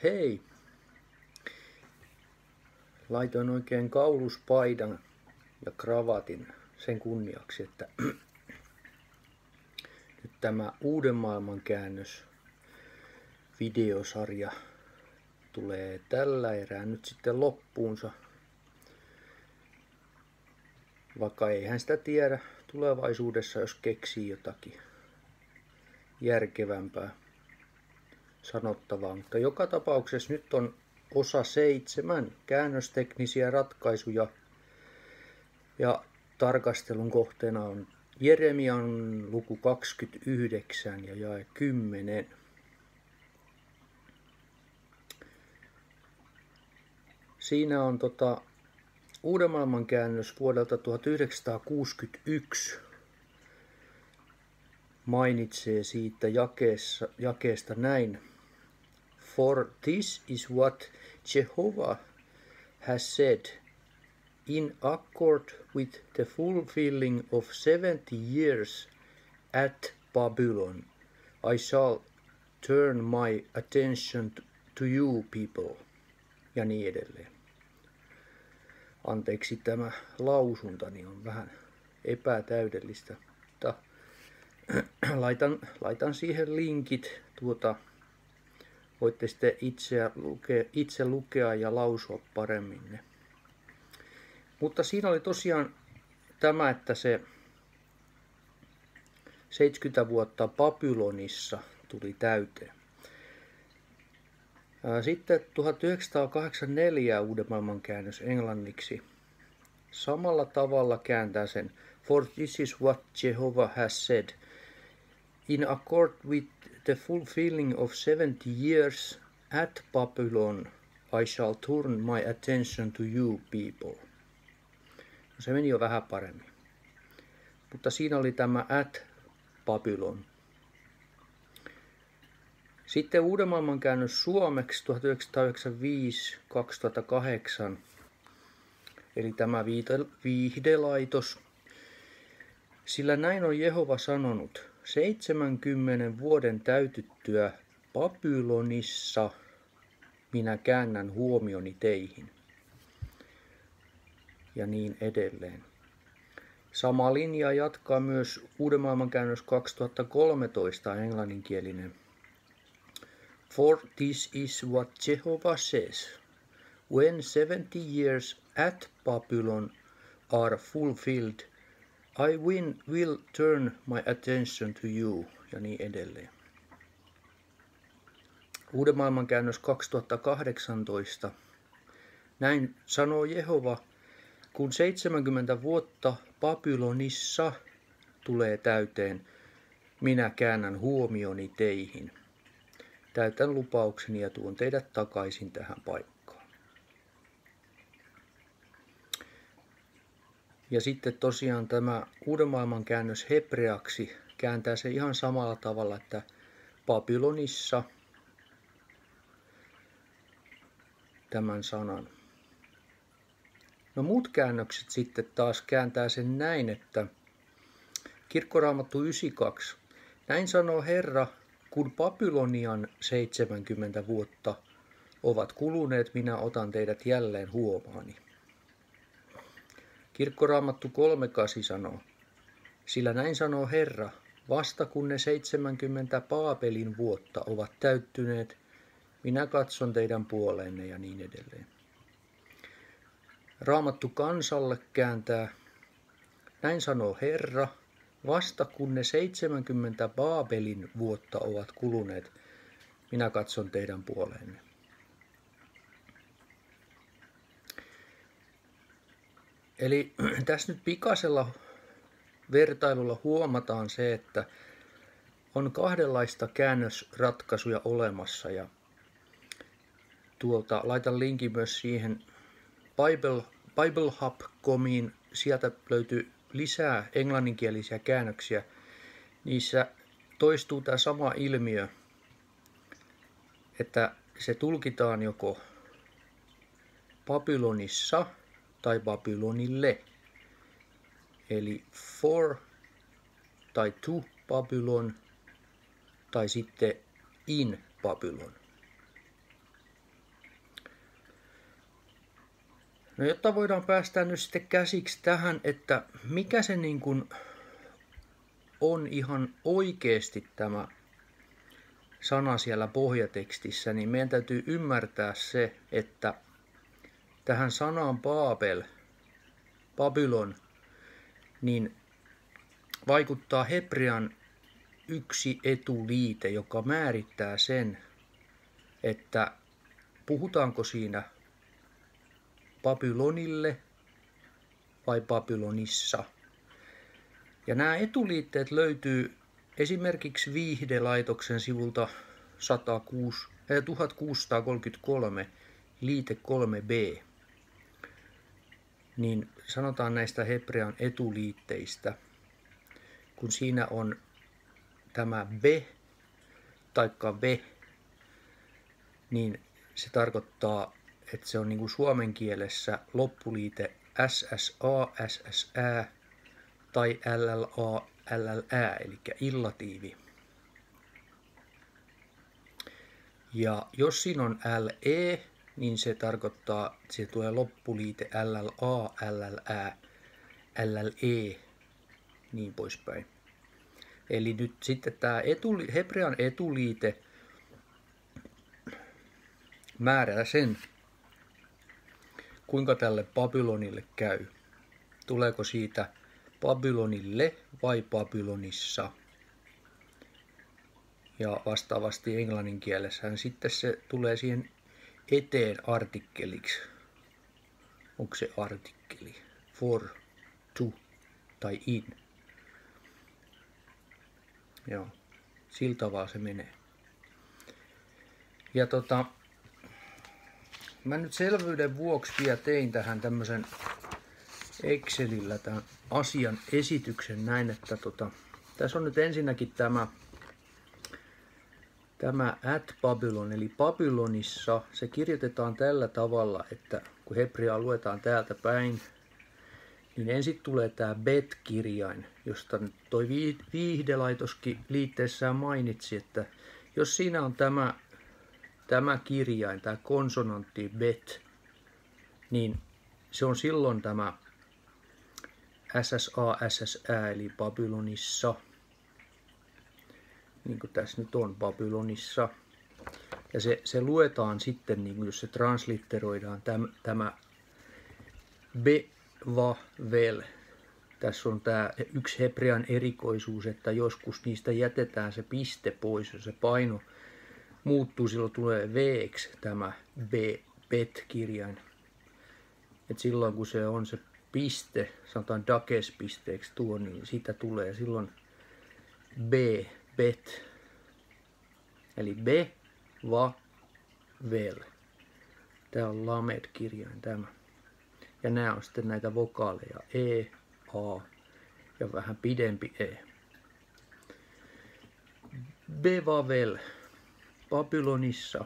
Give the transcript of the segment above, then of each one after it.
Hei! Laitoin oikein kauluspaidan ja kravatin sen kunniaksi, että nyt tämä Uuden maailman käännös videosarja tulee tällä erää nyt sitten loppuunsa. Vaikka eihän sitä tiedä tulevaisuudessa, jos keksii jotakin järkevämpää sanottavaa. Mutta joka tapauksessa nyt on osa 7 käännösteknisiä ratkaisuja ja tarkastelun kohteena on Jeremian luku 29 ja jae 10. Siinä on Uuden maailman käännös vuodelta 1961. Mainitsee siitä jakeesta näin. For this is what Jehovah has said, in accord with the fulfilling of 70 years at Babylon, I shall turn my attention to you people. Ja niin edelleen. Anteeksi, tämä lausuntani on vähän epätäydellistä, mutta laitan siihen linkit. Voitte sitten itse lukea ja lausua paremmin ne. Mutta siinä oli tosiaan tämä, että se 70 vuotta Babylonissa tuli täyteen. Sitten 1984 Uuden maailman käännös englanniksi samalla tavalla kääntää sen. For this is what Jehovah has said. In accord with the fulfilling of 70 years at Babylon, I shall turn my attention to you people. No, se meni jo vähän paremmin. Mutta siinä oli tämä at Babylon. Sitten Uuden maailman käännös suomeksi 1995-2008, eli tämä viihdelaitos. Sillä näin on Jehova sanonut, 70 vuoden täytyttyä Babylonissa minä käännän huomioni teihin. Ja niin edelleen. Sama linja jatkaa myös Uuden maailman käännös 2013 englanninkielinen. For this is what Jehovah says, when 70 years at Babylon are fulfilled, I will turn my attention to you, ja niin edelleen. Uuden maailman käännös 2018. Näin sanoo Jehova, kun 70 vuotta Babylonissa tulee täyteen, minä käännän huomioni teihin. Täytän lupaukseni ja tuon teidät takaisin tähän paikkaan. Ja sitten tosiaan tämä Uuden maailman käännös hebreaksi kääntää se ihan samalla tavalla, että Babylonissa tämän sanan. No muut käännökset sitten taas kääntää sen näin, että Kirkkoraamattu 92. Näin sanoo Herra, kun Babylonian 70 vuotta ovat kuluneet, minä otan teidät jälleen huomaani. Kirkkoraamattu 3:8 sanoo, sillä näin sanoo Herra, vasta kun ne 70 Baabelin vuotta ovat täyttyneet, minä katson teidän puoleenne ja niin edelleen. Raamattu kansalle kääntää, näin sanoo Herra, vasta kun ne 70 Baabelin vuotta ovat kuluneet, minä katson teidän puoleenne. Eli tässä nyt pikaisella vertailulla huomataan se, että on kahdenlaista käännösratkaisuja olemassa. Ja laitan linkin myös siihen BibleHub.comiin. Sieltä löytyy lisää englanninkielisiä käännöksiä. Niissä toistuu tämä sama ilmiö, että se tulkitaan joko Babylonissa tai Babylonille. Eli for tai to Babylon tai sitten in Babylon. No jotta voidaan päästä nyt sitten käsiksi tähän, että mikä se niin kuin on ihan oikeasti tämä sana siellä pohjatekstissä, niin meidän täytyy ymmärtää se, että tähän sanaan Babylon, niin vaikuttaa hebrean yksi etuliite, joka määrittää sen, että puhutaanko siinä Babylonille vai Babylonissa. Ja nämä etuliitteet löytyy esimerkiksi Viihdelaitoksen sivulta 1633, liite 3b. Niin sanotaan näistä hebrean etuliitteistä, kun siinä on tämä be taikka ve, niin se tarkoittaa, että se on niin kuin suomen kielessä loppuliite SSA, SSÄ tai LLA, LLÄ, eli illatiivi. Ja jos siinä on LE, niin se tarkoittaa, että se tulee loppuliite LLA, LLÄ, LLE, niin poispäin. Eli nyt sitten tämä hebrean etuliite määrää sen, kuinka tälle Babylonille käy. Tuleeko siitä Babylonille vai Babylonissa? Ja vastaavasti englannin kielessähän sitten se tulee siihen eteen artikkeliksi. Onko se artikkeli? For, to tai in. Joo, sillä tavalla se menee. Ja mä nyt selvyyden vuoksi vielä tein tähän tämmöisen Excelillä tämän asian esityksen näin, että tässä on nyt ensinnäkin tämä at Babylon, eli Babylonissa, se kirjoitetaan tällä tavalla, että kun hebreaa luetaan täältä päin, niin ensin tulee tämä bet-kirjain, josta toi Viihdelaitoskin liitteessään mainitsi, että jos siinä on tämä kirjain, tämä konsonantti bet, niin se on silloin tämä SSA, SSÄ, eli Babylonissa. Niin kuin tässä nyt on, Babylonissa. Ja se luetaan sitten, niin kuin jos se translitteroidaan, tämä be, va, vel. Tässä on tämä yksi hebrean erikoisuus, että joskus niistä jätetään se piste pois, ja se paino muuttuu, silloin tulee v-ksi tämä bet-kirjain. Et silloin kun se on se piste, sanotaan dakes-pisteeksi tuo, niin siitä tulee silloin bet. Eli be, va, vel. Tämä on lamed-kirjain tämä. Ja nämä on sitten näitä vokaaleja e, a ja vähän pidempi e. Bevavel, Babylonissa.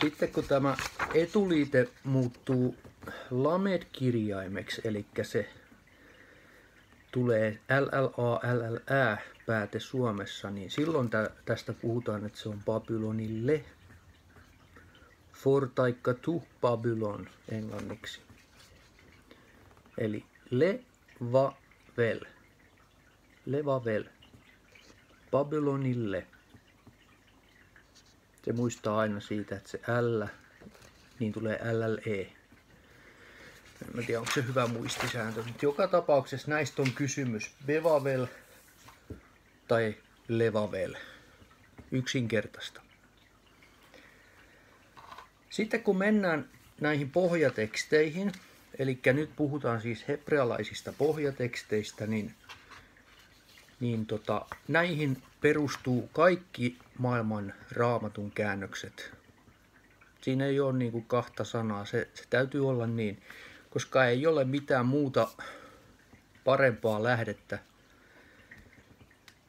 Sitten kun tämä etuliite muuttuu lamed-kirjaimeksi, eli se tulee LLA, LLÄ pääte Suomessa, niin silloin tästä puhutaan, että se on Babylonille. For taikka to Babylon englanniksi. Eli levavel. Levavel. Babylonille. Se muistaa aina siitä, että se L, niin tulee LLE. En tiedä, onko se hyvä muistisääntö. Mutta joka tapauksessa näistä on kysymys. Bevavel tai levavel. Yksinkertaista. Sitten kun mennään näihin pohjateksteihin, eli nyt puhutaan siis hebrealaisista pohjateksteistä, niin näihin perustuu kaikki maailman raamatun käännökset. Siinä ei ole niin kuin kahta sanaa, se täytyy olla niin, koska ei ole mitään muuta parempaa lähdettä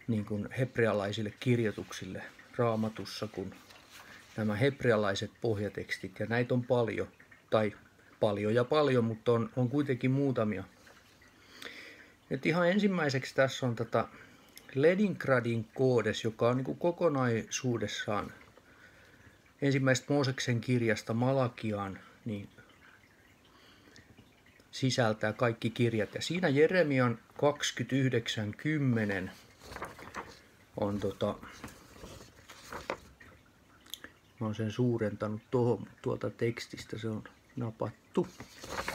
niin kuin hebrealaisille kirjoituksille raamatussa kuin nämä hebrealaiset pohjatekstit, ja näitä on paljon, tai paljon, mutta on kuitenkin muutamia. Nyt ihan ensimmäiseksi tässä on Leningradin koodes, joka on niin kuin kokonaisuudessaan ensimmäisestä Mooseksen kirjasta Malakiaan, niin sisältää kaikki kirjat. Ja siinä Jeremian 29:10 on mä oon sen suurentanut tuolta tekstistä, se on napattu.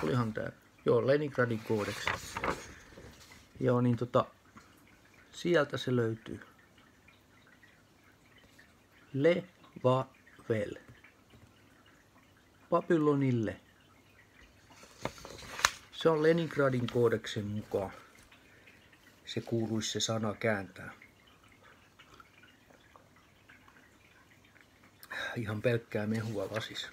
Olihan tää, joo, Leningradin koodeksi. Joo, niin sieltä se löytyy. Levavel. Babylonille. Se on Leningradin koodeksen mukaan. Se kuuluisi se sana kääntää. Ihan pelkkää mehua lasis.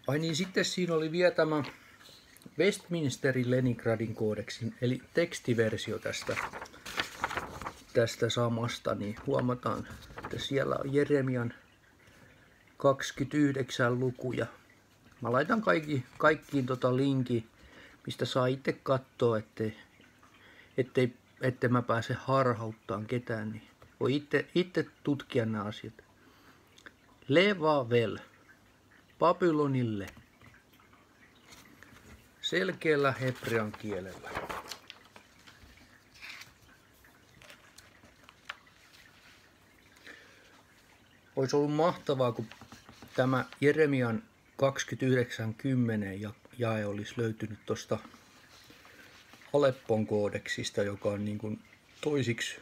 Ai niin, sitten siinä oli vielä tämä Westminsterin Leningradin koodeksin, eli tekstiversio tästä samasta, niin huomataan, että siellä on Jeremian 29 lukuja. Mä laitan kaikkiin linkin, mistä saa itse katsoa, ettei mä pääse harhauttaan ketään, niin voi itse tutkia nämä asiat. Levavel, Babylonille, selkeällä hebrean kielellä. Olisi ollut mahtavaa, kun tämä Jeremian 29:10 jae olisi löytynyt tuosta Aleppon koodeksista, joka on niin kuin toisiksi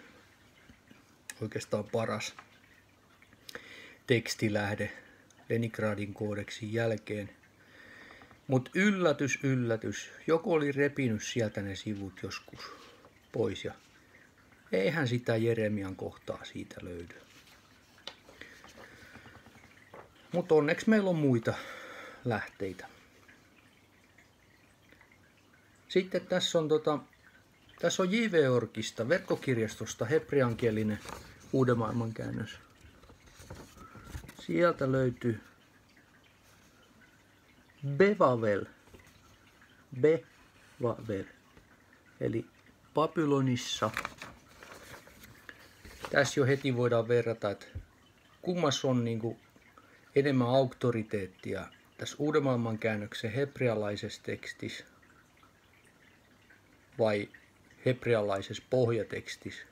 oikeastaan paras tekstilähde Leningradin koodeksin jälkeen. Mutta yllätys, joku oli repinyt sieltä ne sivut joskus pois ja eihän sitä Jeremian kohtaa siitä löydy. Mutta onneksi meillä on muita lähteitä. Sitten tässä on J.V. Orkista, verkkokirjastosta, hebreankielinen Uuden maailman käännös. Sieltä löytyy Bevavel, eli Babylonissa. Tässä jo heti voidaan verrata, että kummassa on niinku enemmän auktoriteettia tässä Uuden maailman käännöksen hebrealaisessa tekstissä vai hebrealaisessa pohjatekstissä.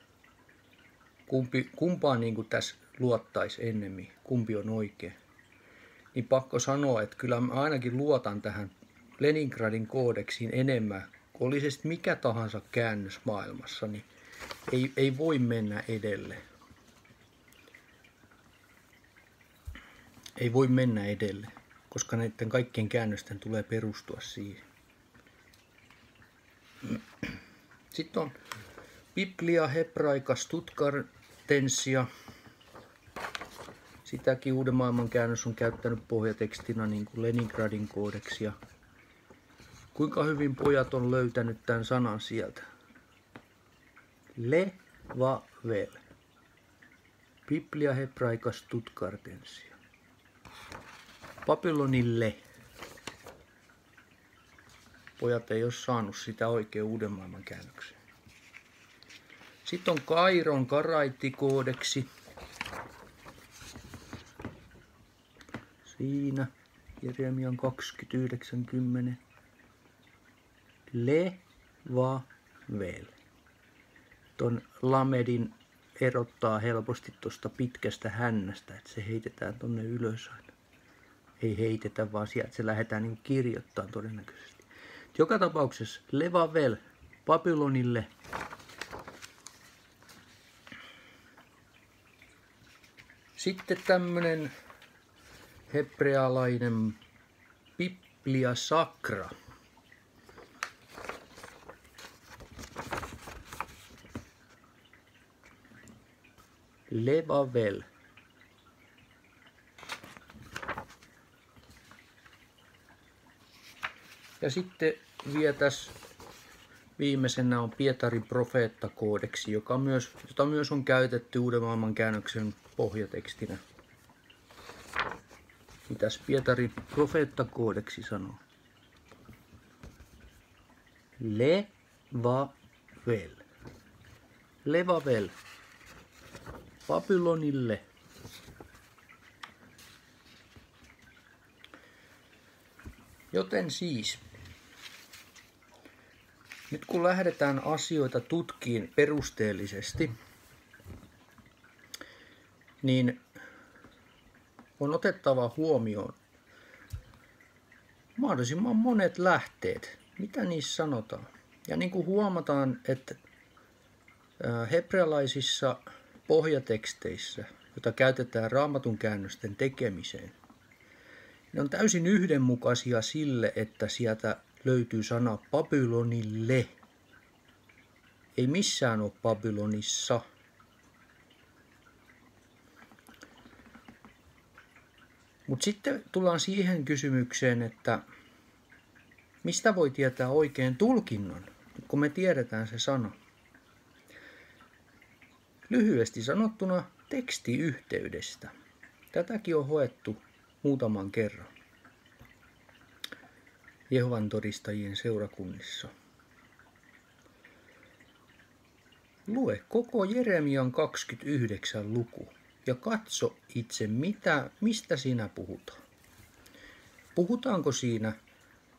Kumpaan niin kuin tässä luottaisi ennemmin, kumpi on oikein. Niin pakko sanoa, että kyllä mä ainakin luotan tähän Leningradin koodeksiin enemmän. Kun oli se mikä tahansa käännös maailmassa, niin ei voi mennä edelle. Ei voi mennä edelle, koska näiden kaikkien käännösten tulee perustua siihen. Sitten on Biblia Hebraica Stuttgartensia. Sitäkin Uuden maailman käännös on käyttänyt pohjatekstinä niin kuin Leningradin koodeksia. Kuinka hyvin pojat on löytänyt tämän sanan sieltä? Levavel. Biblia Hebraica Stuttgartensia. Babylonille. Pojat ei ole saanut sitä oikein Uuden maailman käännökseen. Sitten on Kairon karaitikoodeksi. Siinä Jeremian 29:10. Levavel. Ton lamedin erottaa helposti tuosta pitkästä hännästä, että se heitetään tonne ylös aina. Ei heitetä, vaan sieltä se lähdetään niin kirjoittamaan todennäköisesti. Joka tapauksessa Levavel, Babylonille. Sitten tämmönen hebrealainen Biblia Sacra. Levavel. Ja sitten vielä tässä viimeisenä on Pietarin profeettakoodeksi, jota myös on käytetty Uuden maailman käännöksen pohjatekstinä. Mitäs Pietarin profeettakoodeksi sanoo? Levavel. Babylonille. Joten siis, nyt kun lähdetään asioita tutkiin perusteellisesti, niin on otettava huomioon mahdollisimman monet lähteet, mitä niissä sanotaan. Ja niin kuin huomataan, että hebrealaisissa pohjateksteissä, joita käytetään Raamatun käännösten tekemiseen, ne on täysin yhdenmukaisia sille, että sieltä löytyy sana Babylonille. Ei missään ole Babylonissa. Mutta sitten tullaan siihen kysymykseen, että mistä voi tietää oikein tulkinnon, kun me tiedetään se sana. Lyhyesti sanottuna tekstiyhteydestä. Tätäkin on hoettu muutaman kerran Jehovan todistajien seurakunnissa. Lue koko Jeremian 29 luku ja katso itse, mistä siinä puhutaan. Puhutaanko siinä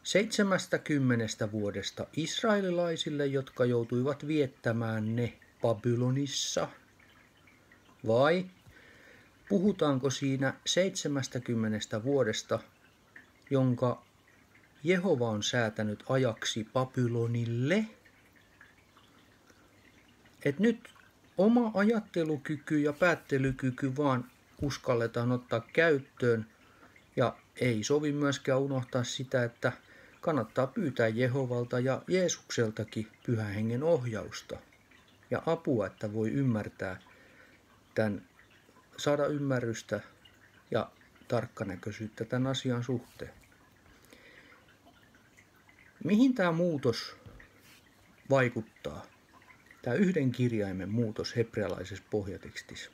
70 vuodesta israelilaisille, jotka joutuivat viettämään ne Babylonissa? Vai puhutaanko siinä 70 vuodesta, jonka Jehova on säätänyt ajaksi Babylonille? Et nyt oma ajattelukyky ja päättelykyky vaan uskalletaan ottaa käyttöön, ja ei sovi myöskään unohtaa sitä, että kannattaa pyytää Jehovalta ja Jeesukseltakin Pyhän Hengen ohjausta ja apua, että voi ymmärtää saada ymmärrystä ja tarkkanäköisyyttä tämän asian suhteen. Mihin tämä muutos vaikuttaa? Tämä yhden kirjaimen muutos hebrealaisessa pohjatekstissä.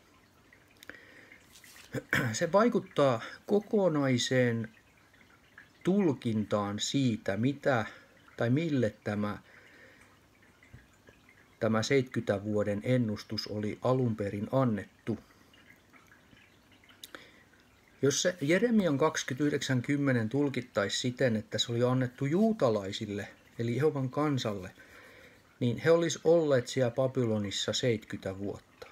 Se vaikuttaa kokonaiseen tulkintaan siitä, mitä tai mille tämä 70 vuoden ennustus oli alun perin annettu. Jos se Jeremian 29.10 tulkittaisi siten, että se oli annettu juutalaisille, eli Jehovan kansalle, niin he olisi olleet siellä Babylonissa 70 vuotta.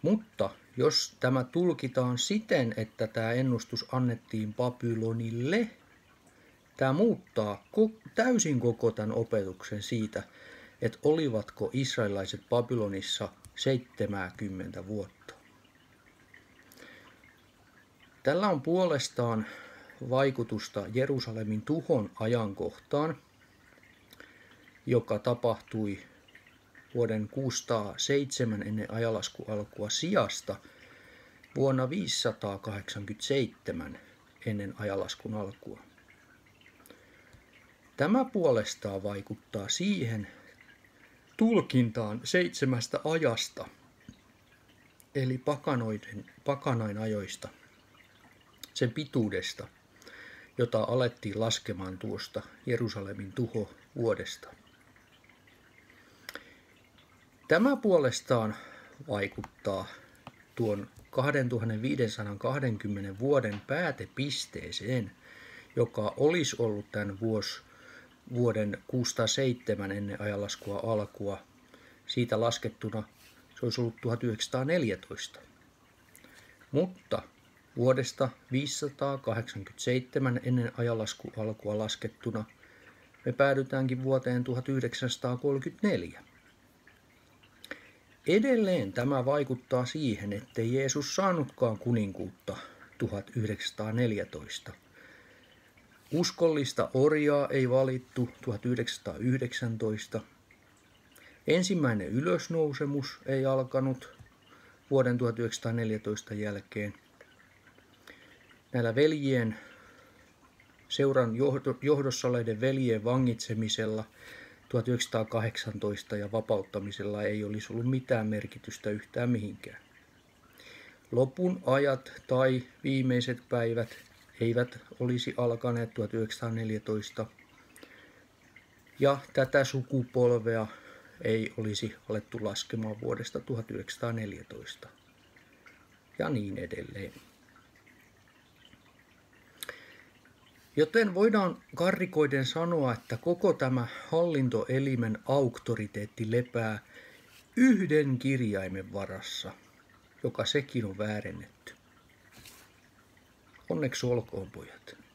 Mutta jos tämä tulkitaan siten, että tämä ennustus annettiin Babylonille, tämä muuttaa täysin koko tämän opetuksen siitä, että olivatko israelilaiset Babylonissa 70 vuotta. Tällä on puolestaan vaikutusta Jerusalemin tuhon ajankohtaan, joka tapahtui vuoden 607 ennen ajanlaskun alkua sijasta vuonna 587 ennen ajanlaskun alkua. Tämä puolestaan vaikuttaa siihen tulkintaan 7 ajasta, eli pakanain ajoista, sen pituudesta, jota alettiin laskemaan tuosta Jerusalemin tuhovuodesta. Tämä puolestaan vaikuttaa tuon 2520 vuoden päätepisteeseen, joka olisi ollut tämän vuoden 607 ennen ajanlaskua alkua. Siitä laskettuna se olisi ollut 1914. Mutta vuodesta 587 ennen ajanlaskun alkua laskettuna me päädytäänkin vuoteen 1934. Edelleen tämä vaikuttaa siihen, ettei Jeesus saanutkaan kuninkuutta 1914. Uskollista orjaa ei valittu 1919. Ensimmäinen ylösnousemus ei alkanut vuoden 1914 jälkeen. Näillä seuran johdossa oleiden veljien vangitsemisella 1918 ja vapauttamisella ei olisi ollut mitään merkitystä yhtään mihinkään. Lopun ajat tai viimeiset päivät eivät olisi alkaneet 1914 ja tätä sukupolvea ei olisi alettu laskemaan vuodesta 1914 ja niin edelleen. Joten voidaan karrikoiden sanoa, että koko tämä hallintoelimen auktoriteetti lepää yhden kirjaimen varassa, joka sekin on väärennetty. Onneksi olkoon, pojat.